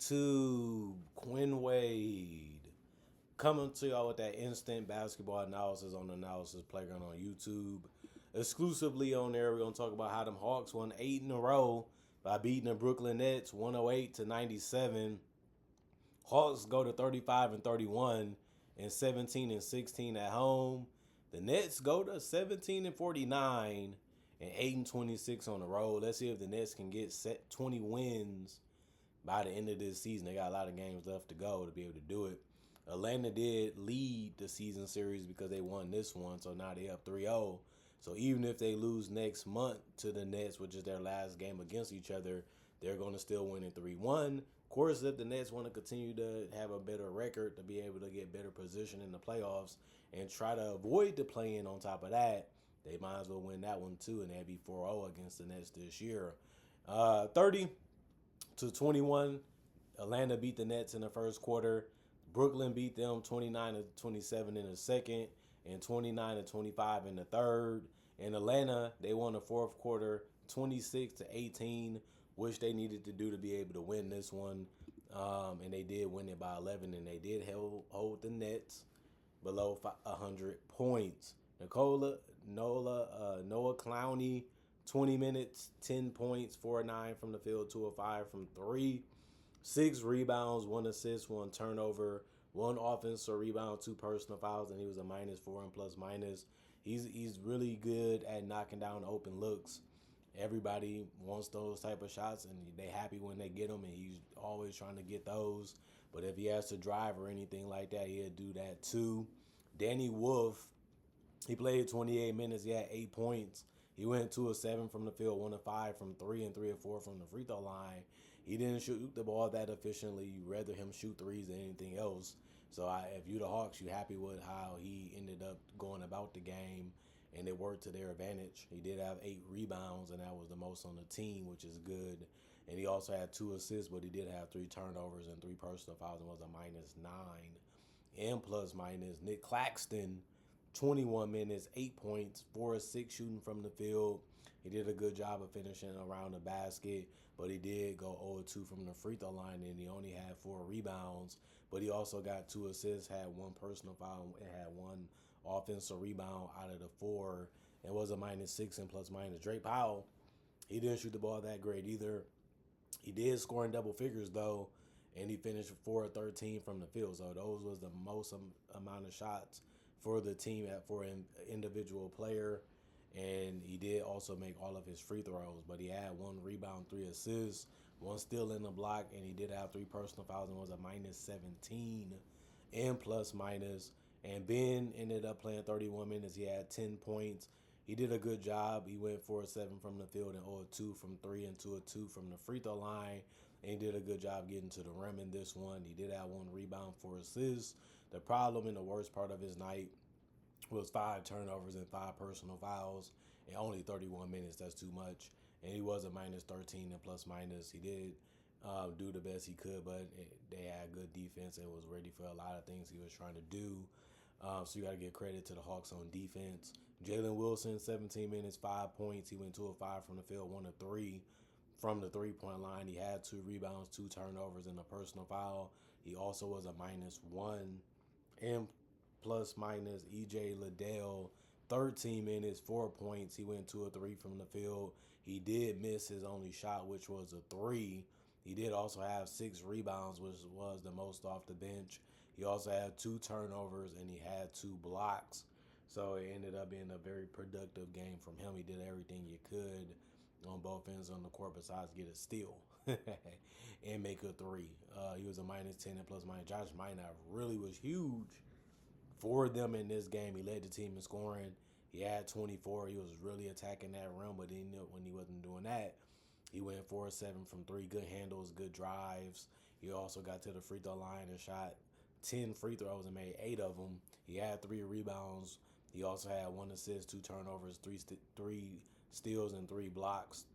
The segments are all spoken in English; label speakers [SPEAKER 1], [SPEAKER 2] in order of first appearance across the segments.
[SPEAKER 1] YouTube? Quinn Wade coming to y'all with that instant basketball analysis on the Analysis Playground on YouTube. Exclusively on there, we're gonna talk about how them Hawks won 8 in a row by beating the Brooklyn Nets 108-97. Hawks go to 35-31 and 17-16 at home. The Nets go to 17-49 and 8-26 on the road. Let's see if the Nets can get 20 wins by the end of this season. They got a lot of games left to go to be able to do it. Atlanta did lead the season series because they won this one, so now they up 3-0. So even if they lose next month to the Nets, which is their last game against each other, they're going to still win in 3-1. Of course, if the Nets want to continue to have a better record, to be able to get better position in the playoffs and try to avoid the play-in on top of that, they might as well win that one too, and they'd be 4-0 against the Nets this year. 30-21, Atlanta beat the Nets in the first quarter. Brooklyn beat them 29-27 in the second and 29-25 in the third. In Atlanta, they won the fourth quarter 26-18, which they needed to do to be able to win this one. And they did win it by 11, and they did hold the Nets below 100 points. Noah Clowney, 20 minutes, 10 points, 4-9 from the field, 2-5 from 3. 6 rebounds, 1 assist, 1 turnover, 1 offensive rebound, 2 personal fouls, and he was a -4 and plus minus. He's really good at knocking down open looks. Everybody wants those type of shots, and they happy when they get them, and he's always trying to get those. But if he has to drive or anything like that, he'll do that too. Danny Wolf, he played 28 minutes. He had 8 points. He went 2 of 7 from the field, 1 of 5 from 3, and 3 of 4 from the free throw line. He didn't shoot the ball that efficiently. You'd rather him shoot threes than anything else. So if you're the Hawks, you're happy with how he ended up going about the game, and it worked to their advantage. He did have 8 rebounds, and that was the most on the team, which is good. And he also had 2 assists, but he did have 3 turnovers and 3 personal fouls, and was a -9 and plus minus. Nick Claxton, 21 minutes, 8 points, 4 of 6 shooting from the field. He did a good job of finishing around the basket, but he did go 0-2 from the free throw line, and he only had 4 rebounds. But he also got 2 assists, had 1 personal foul, and had 1 offensive rebound out of the 4, and was a -6 and plus minus. Drake Powell, he didn't shoot the ball that great either. He did score in double figures, though, and he finished 4 of 13 from the field. So those was the most amount of shots for the team for an individual player. And he did also make all of his free throws, but he had 1 rebound, 3 assists, 1 steal in the block, and he did have 3 personal fouls and was a -17 and plus minus. And Ben ended up playing 31 minutes. He had 10 points. He did a good job. He went 4 of 7 from the field and 0 of 2 from 3 and 2 of 2 from the free throw line. And he did a good job getting to the rim in this one. He did have 1 rebound, 4 assists. The problem in the worst part of his night was 5 turnovers and 5 personal fouls in only 31 minutes. That's too much. And he was a -13 and plus minus. He did do the best he could, but they had good defense and was ready for a lot of things he was trying to do. So you got to give credit to the Hawks on defense. Jalen Wilson, 17 minutes, 5 points. He went 2 of 5 from the field, 1 of 3 from the three-point line. He had 2 rebounds, 2 turnovers, and a personal foul. He also was a -1 and plus minus. EJ Liddell, 13 minutes, 4 points. He went 2 of 3 from the field. He did miss his only shot, which was a 3. He did also have 6 rebounds, which was the most off the bench. He also had 2 turnovers, and he had 2 blocks. So it ended up being a very productive game from him. He did everything he could on both ends on the court besides get a steal and make a 3. He was a -10 and plus minus. Josh Minot really was huge for them in this game. He led the team in scoring. He had 24. He was really attacking that rim, but when he wasn't doing that, he went 4 of 7 from 3. Good handles, good drives. He also got to the free throw line and shot 10 free throws and made 8 of them. He had 3 rebounds. He also had 1 assist, 2 turnovers, 3 steals, and 3 blocks.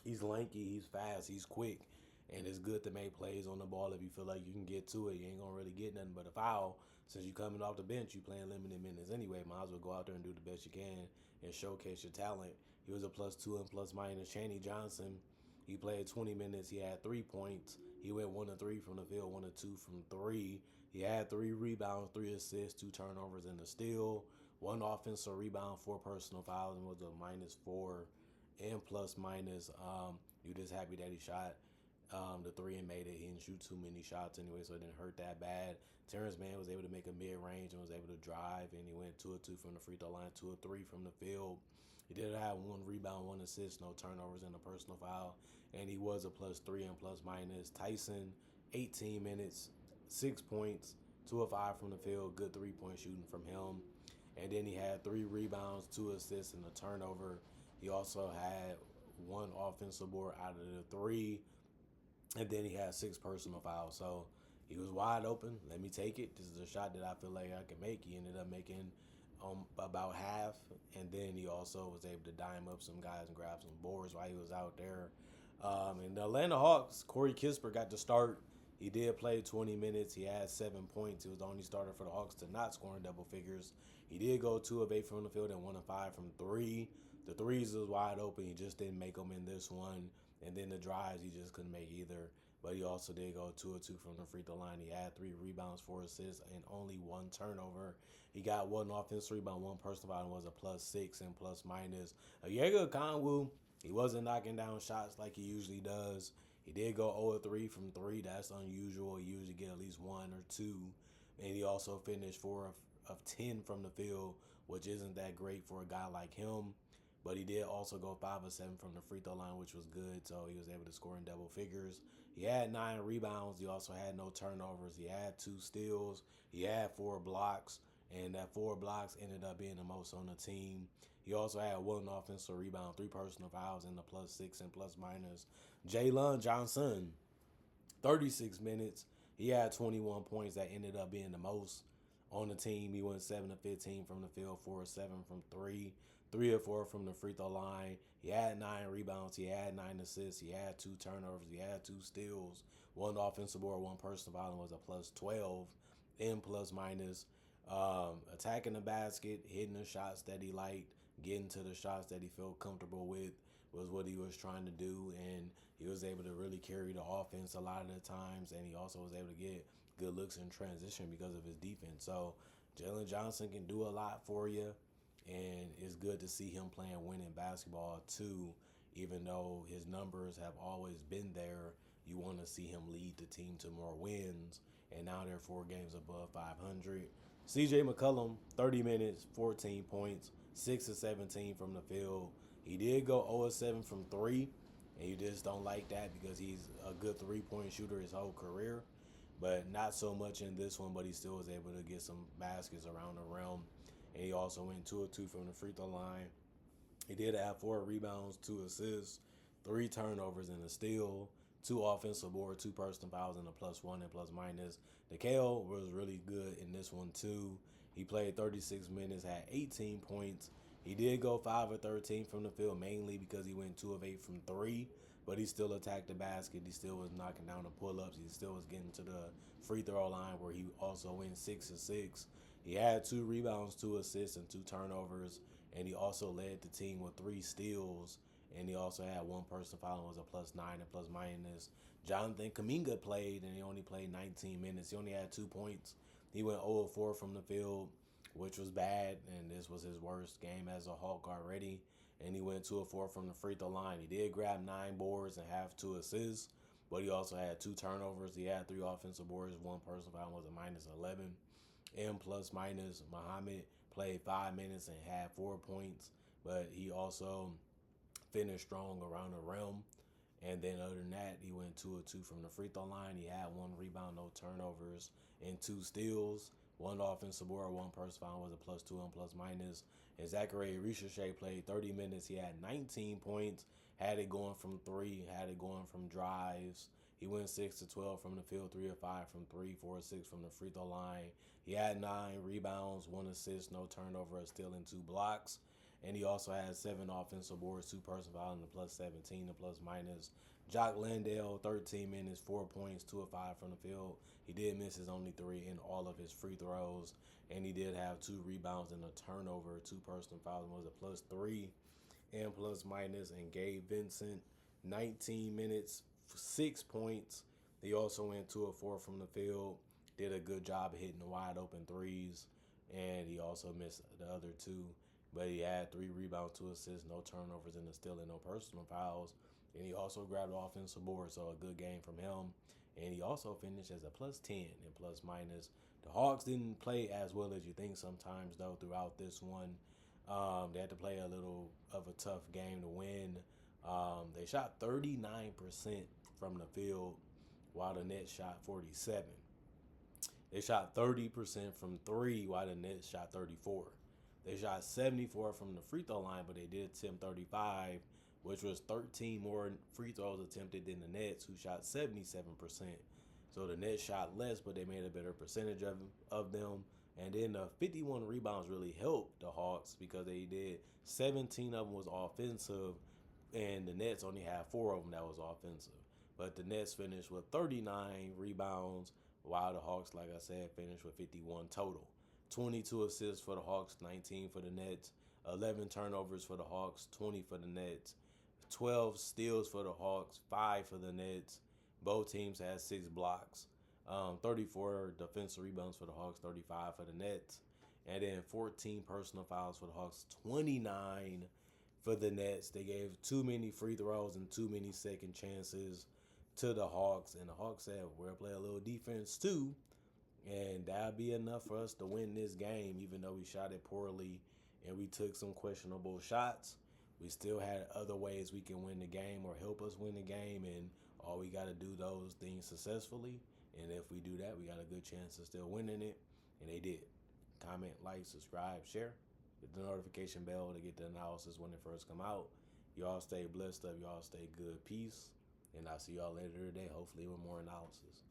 [SPEAKER 1] He's lanky, he's fast, he's quick, and it's good to make plays on the ball. If you feel like you can get to it, you ain't going to really get nothing but a foul. Since you coming off the bench, you playing limited minutes anyway. Might as well go out there and do the best you can and showcase your talent. He was a +2 and plus minus. Chaney Johnson, he played 20 minutes. He had 3 points. He went 1 of 3 from the field, 1 of 2 from 3. He had 3 rebounds, 3 assists, 2 turnovers, and a steal. 1 offensive rebound, 4 personal fouls, and was a -4 and plus minus. You just happy that he shot the 3 and made it. He didn't shoot too many shots anyway, so it didn't hurt that bad. Terrence Mann was able to make a mid-range and was able to drive, and he went 2 of 2 from the free throw line, 2 of 3 from the field. He did have 1 rebound, 1 assist, no turnovers, and a personal foul, and he was a +3 and plus minus. Tyson, 18 minutes, 6 points, 2 of 5 from the field, good 3-point shooting from him. And then he had 3 rebounds, 2 assists, and a turnover. He also had 1 offensive board out of the 3, and then he had 6 personal fouls. So he was wide open. Let me take it. This is a shot that I feel like I can make. He ended up making about half, and then he also was able to dime up some guys and grab some boards while he was out there. And the Atlanta Hawks, Corey Kispert got to start. He did play 20 minutes. He had 7 points. He was the only starter for the Hawks to not score in double figures. He did go 2 of 8 from the field and 1 of 5 from 3. The threes was wide open. He just didn't make them in this one. And then the drives, he just couldn't make either. But he also did go 2 of 2 from the free throw line. He had 3 rebounds, 4 assists, and only 1 turnover. He got 1 offensive rebound, 1 personal foul, and was a +6 and plus minus. Onyeka Okongwu, he wasn't knocking down shots like he usually does. He did go 0 of 3 from 3. That's unusual. He usually get at least 1 or 2. And he also finished 4 of 10 from the field, which isn't that great for a guy like him. But he did also go 5 of 7 from the free throw line, which was good. So he was able to score in double figures. He had 9 rebounds. He also had no turnovers. He had 2 steals. He had 4 blocks. And that 4 blocks ended up being the most on the team. He also had 1 offensive rebound, 3 personal fouls, and a +6 and plus minus. Jalen Johnson, 36 minutes. He had 21 points. That ended up being the most on the team. He went 7 of 15 from the field, 4 of 7 from 3, 3 of 4 from the free throw line. He had 9 rebounds. He had 9 assists. He had 2 turnovers. He had 2 steals, 1 offensive board, 1 personal foul, and was a +12 and plus minus. Attacking the basket, hitting the shots that he liked, getting to the shots that he felt comfortable with was what he was trying to do, and he was able to really carry the offense a lot of the times, and he also was able to get good looks in transition because of his defense. So Jalen Johnson can do a lot for you, and it's good to see him playing winning basketball too. Even though his numbers have always been there, you want to see him lead the team to more wins, and now they're 4 games above 500. CJ McCollum, 30 minutes, 14 points, 6 of 17 from the field. He did go 0 of 7 from 3, and you just don't like that because he's a good 3-point shooter his whole career, but not so much in this one, but he still was able to get some baskets around the rim, and he also went 2 of 2 from the free throw line. He did have 4 rebounds, 2 assists, 3 turnovers, and a steal, 2 offensive boards, 2 personal fouls, and a +1 and plus minus. Nickeil was really good in this one too. He played 36 minutes, had 18 points. He did go 5 of 13 from the field, mainly because he went 2 of 8 from 3, but he still attacked the basket. He still was knocking down the pull-ups. He still was getting to the free throw line where he also went 6 of 6. He had 2 rebounds, 2 assists, and 2 turnovers, and he also led the team with 3 steals, and he also had 1 personal foul and was a +9 and plus minus. Jonathan Kuminga played, and he only played 19 minutes. He only had 2 points. He went 0 of 4 from the field, which was bad, and this was his worst game as a Hawk already. And he went 2 of 4 from the free throw line. He did grab 9 boards and have 2 assists, but he also had 2 turnovers. He had 3 offensive boards, 1 personal foul, was a -11. And plus minus, Muhammad played 5 minutes and had 4 points, but he also finished strong around the rim. And then other than that, he went 2 of 2 from the free throw line. He had 1 rebound, no turnovers, and 2 steals. 1 offensive board, 1 personal foul, was a +2 and plus minus. And Zachary Ricochet played 30 minutes. He had 19 points, had it going from 3, had it going from drives. He went 6 of 12 from the field, 3 of 5 from 3, 4 of 6 from the free throw line. He had 9 rebounds, 1 assist, no turnover, a steal, and 2 blocks. And he also had 7 offensive boards, 2 personal fouls, and a +17, a plus minus. Jock Landale, 13 minutes, 4 points, 2 of 5 from the field. He did miss his only 3 in all of his free throws. And he did have 2 rebounds and a turnover, 2 personal fouls, and was a +3 and plus minus. And Gabe Vincent, 19 minutes, 6 points, They also went 2 of 4 from the field, did a good job hitting the wide open threes, and he also missed the other two. But he had 3 rebounds, 2 assists, no turnovers, and a steal, and no personal fouls. And he also grabbed the offensive board, so a good game from him. And he also finished as a plus 10 and plus minus. The Hawks didn't play as well as you think sometimes, though, throughout this one. They had to play a little of a tough game to win. They shot 39% from the field, while the Nets shot 47. They shot 30% from three, while the Nets shot 34. They shot 74 from the free throw line, but they did attempt 35, which was 13 more free throws attempted than the Nets, who shot 77%. So the Nets shot less, but they made a better percentage of them. And then the 51 rebounds really helped the Hawks because they did 17 of them was offensive, and the Nets only had 4 of them that was offensive. But the Nets finished with 39 rebounds, while the Hawks, like I said, finished with 51 total. 22 assists for the Hawks, 19 for the Nets, 11 turnovers for the Hawks, 20 for the Nets, 12 steals for the Hawks, 5 for the Nets. Both teams had 6 blocks, 34 defensive rebounds for the Hawks, 35 for the Nets, and then 14 personal fouls for the Hawks, 29 for the Nets. They gave too many free throws and too many second chances to the Hawks, and the Hawks said, we'll play a little defense too, and that'll be enough for us to win this game. Even though we shot it poorly and we took some questionable shots, we still had other ways we can win the game or help us win the game, and all we got to do those things successfully. And if we do that, we got a good chance of still winning it, and they did. Comment, like, subscribe, share. Hit the notification bell to get the analysis when it first come out. Y'all stay blessed up. Y'all stay good. Peace. And I'll see y'all later today, hopefully with more analysis.